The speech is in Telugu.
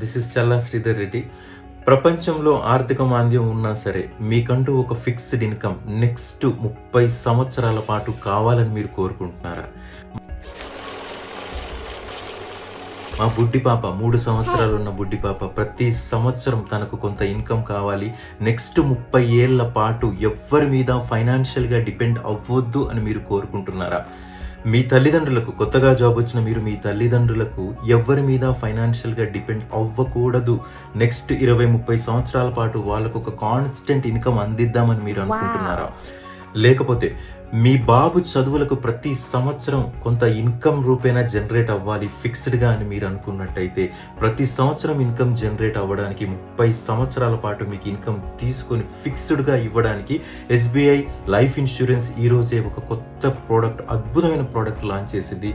దిస్ ఇస్ చల్లా శ్రీధర్ రెడ్డి. ప్రపంచంలో ఆర్థిక మాంద్యం ఉన్నా సరే మీకంటూ ఒక ఫిక్స్డ్ ఇన్కమ్ నెక్స్ట్ 30 సంవత్సరాల పాటు కావాలని మీరు కోరుకుంటున్నారా? మా బుడ్డి పాప 3 సంవత్సరాలు ఉన్న బుడ్డి పాప ప్రతి సంవత్సరం తనకు కొంత ఇన్కమ్ కావాలి, నెక్స్ట్ 30 ఏళ్ల పాటు ఎవ్వరి మీద ఫైనాన్షియల్గా డిపెండ్ అవ్వద్దు అని మీరు కోరుకుంటున్నారా? మీ తల్లిదండ్రులకు, కొత్తగా జాబ్ వచ్చిన మీరు మీ తల్లిదండ్రులకు ఎవ్వరి మీద ఫైనాన్షియల్గా డిపెండ్ అవ్వకూడదు, నెక్స్ట్ 20-30 సంవత్సరాల పాటు వాళ్ళకు ఒక కాన్స్టెంట్ ఇన్కమ్ అందిద్దామని మీరు అనుకుంటున్నారా? లేకపోతే మీ బాబు చదువులకు ప్రతి సంవత్సరం కొంత ఇన్కమ్ రూపేణా జనరేట్ అవ్వాలి ఫిక్స్డ్గా అని మీరు అనుకున్నట్టయితే, ప్రతి సంవత్సరం ఇన్కమ్ జనరేట్ అవ్వడానికి 30 సంవత్సరాల పాటు మీకు ఇన్కమ్ తీసుకొని ఫిక్స్డ్గా ఇవ్వడానికి ఎస్బీఐ లైఫ్ ఇన్సూరెన్స్ ఈరోజే ఒక కొత్త ప్రోడక్ట్, అద్భుతమైన ప్రోడక్ట్ లాంచ్ చేసింది.